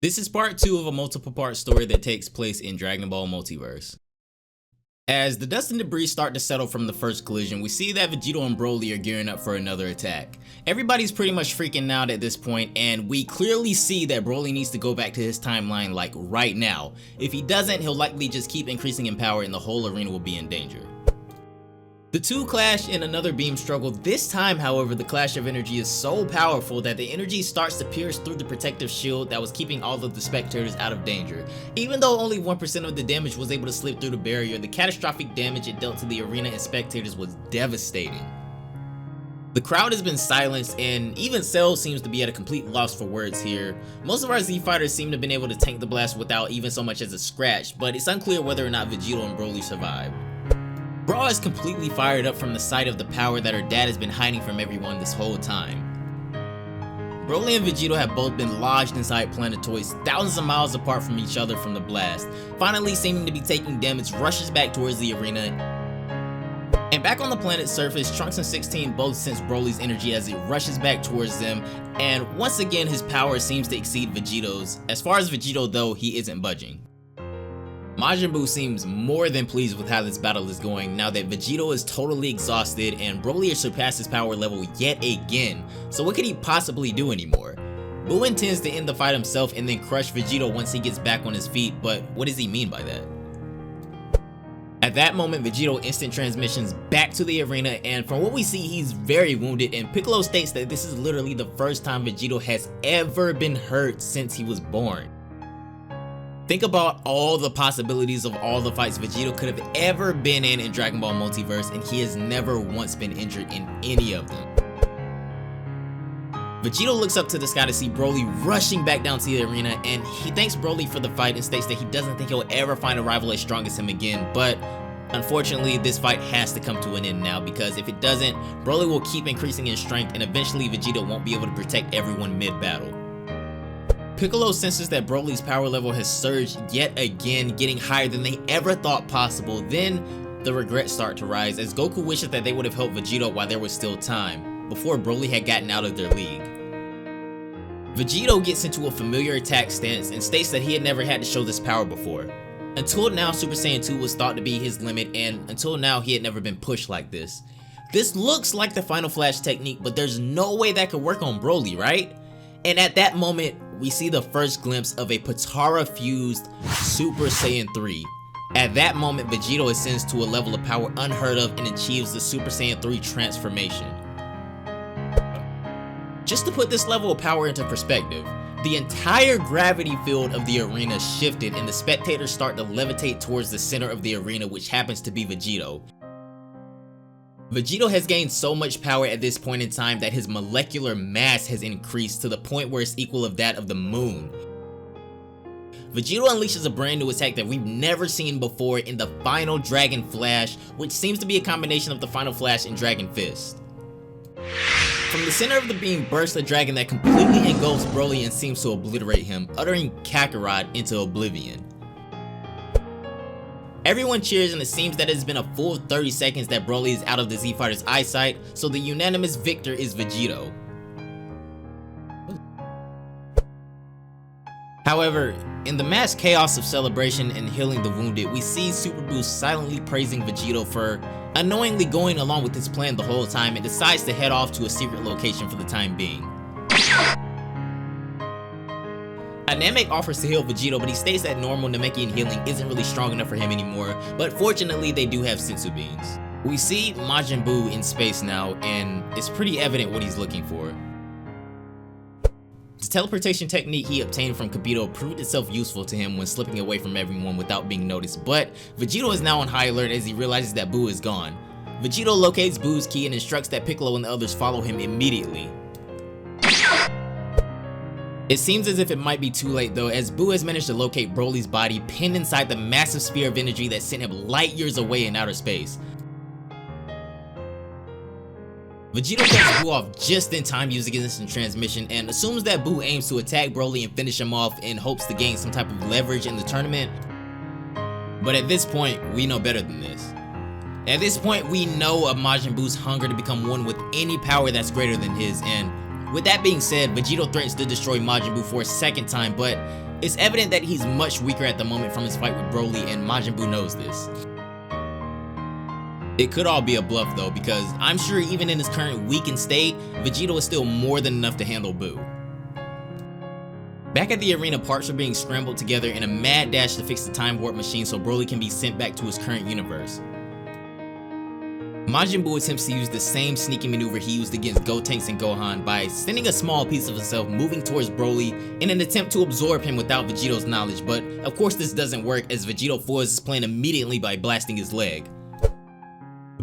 This is part 2 of a multiple part story that takes place in Dragon Ball Multiverse. As the dust and debris start to settle from the first collision, we see that Vegito and Broly are gearing up for another attack. Everybody's pretty much freaking out at this point, and we clearly see that Broly needs to go back to his timeline like right now. If he doesn't, he'll likely just keep increasing in power and the whole arena will be in danger. The two clash in another beam struggle. This time, however, the clash of energy is so powerful that the energy starts to pierce through the protective shield that was keeping all of the spectators out of danger. Even though only 1% of the damage was able to slip through the barrier, the catastrophic damage it dealt to the arena and spectators was devastating. The crowd has been silenced, and even Cell seems to be at a complete loss for words here. Most of our Z fighters seem to have been able to tank the blast without even so much as a scratch, but it's unclear whether or not Vegito and Broly survived. Bra is completely fired up from the sight of the power that her dad has been hiding from everyone this whole time. Broly and Vegito have both been lodged inside planetoids thousands of miles apart from each other from the blast. Finally seeming to be taking damage, rushes back towards the arena. And back on the planet's surface, Trunks and 16 both sense Broly's energy as it rushes back towards them, and once again his power seems to exceed Vegito's. As far as Vegito though, he isn't budging. Majin Buu seems more than pleased with how this battle is going now that Vegito is totally exhausted and Broly has surpassed his power level yet again, so what could he possibly do anymore? Buu intends to end the fight himself and then crush Vegito once he gets back on his feet, but what does he mean by that? At that moment, Vegito instant transmissions back to the arena, and from what we see, he's very wounded, and Piccolo states that this is literally the first time Vegito has ever been hurt since he was born. Think about all the possibilities of all the fights Vegito could have ever been in Dragon Ball Multiverse, and he has never once been injured in any of them. Vegito looks up to the sky to see Broly rushing back down to the arena, and he thanks Broly for the fight and states that he doesn't think he'll ever find a rival as strong as him again, but unfortunately this fight has to come to an end now, because if it doesn't, Broly will keep increasing in strength and eventually Vegito won't be able to protect everyone mid-battle. Piccolo senses that Broly's power level has surged yet again, getting higher than they ever thought possible. Then the regrets start to rise as Goku wishes that they would have helped Vegito while there was still time, before Broly had gotten out of their league. Vegito gets into a familiar attack stance and states that he had never had to show this power before. Until now, Super Saiyan 2 was thought to be his limit, and until now he had never been pushed like this. This looks like the Final Flash technique, but there's no way that could work on Broly, right? And at that moment, we see the first glimpse of a Potara-fused Super Saiyan 3. At that moment, Vegito ascends to a level of power unheard of and achieves the Super Saiyan 3 transformation. Just to put this level of power into perspective, the entire gravity field of the arena shifted and the spectators start to levitate towards the center of the arena, which happens to be Vegito. Vegito has gained so much power at this point in time that his molecular mass has increased to the point where it's equal of that of the moon. Vegito unleashes a brand new attack that we've never seen before in the final Dragon Flash, which seems to be a combination of the Final Flash and Dragon Fist. From the center of the beam bursts a dragon that completely engulfs Broly and seems to obliterate him, uttering Kakarot into oblivion. Everyone cheers and it seems that it's been a full 30 seconds that Broly is out of the Z Fighter's eyesight, so the unanimous victor is Vegito. However, in the mass chaos of celebration and healing the wounded, we see Super Buu silently praising Vegito for unknowingly going along with his plan the whole time and decides to head off to a secret location for the time being. Namek offers to heal Vegito, but he states that normal Namekian healing isn't really strong enough for him anymore, but fortunately they do have sensu beans. We see Majin Buu in space now, and it's pretty evident what he's looking for. The teleportation technique he obtained from Kibito proved itself useful to him when slipping away from everyone without being noticed, but Vegito is now on high alert as he realizes that Buu is gone. Vegito locates Buu's key and instructs that Piccolo and the others follow him immediately. It seems as if it might be too late though, as Buu has managed to locate Broly's body pinned inside the massive sphere of energy that sent him light years away in outer space. Vegito cuts Buu off just in time using his instant transmission and assumes that Buu aims to attack Broly and finish him off in hopes to gain some type of leverage in the tournament. But at this point, we know better than this. At this point, we know of Majin Buu's hunger to become one with any power that's greater than his, and with that being said, Vegito threatens to destroy Majin Buu for a second time, but It's evident that he's much weaker at the moment from his fight with Broly, and Majin Buu knows this. It could all be a bluff though, because I'm sure even in his current weakened state, Vegito is still more than enough to handle Buu. Back at the arena, parts are being scrambled together in a mad dash to fix the time warp machine so Broly can be sent back to his current universe. Majin Buu attempts to use the same sneaky maneuver he used against Gotenks and Gohan by sending a small piece of himself moving towards Broly in an attempt to absorb him without Vegito's knowledge, but of course this doesn't work as Vegito foils his plan immediately by blasting his leg.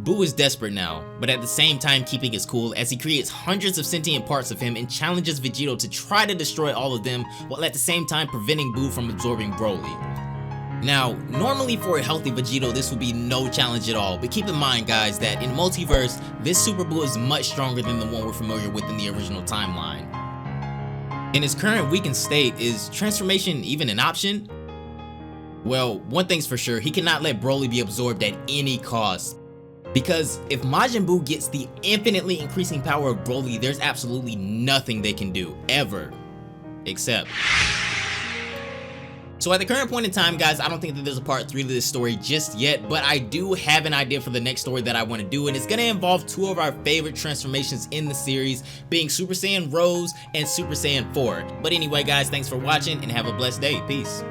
Buu is desperate now, but at the same time keeping his cool as he creates hundreds of sentient parts of him and challenges Vegito to try to destroy all of them while at the same time preventing Buu from absorbing Broly. Now, normally for a healthy Vegito this would be no challenge at all, but keep in mind guys that in Multiverse, this Super Buu is much stronger than the one we're familiar with in the original timeline. In his current weakened state, is transformation even an option? Well, one thing's for sure, he cannot let Broly be absorbed at any cost. Because if Majin Buu gets the infinitely increasing power of Broly, there's absolutely nothing they can do, ever. Except. So at the current point in time guys, I don't think that there's a part 3 to this story just yet, but I do have an idea for the next story that I want to do, and it's going to involve two of our favorite transformations in the series, being Super Saiyan Rose and Super Saiyan 4. But anyway guys, thanks for watching and have a blessed day. Peace.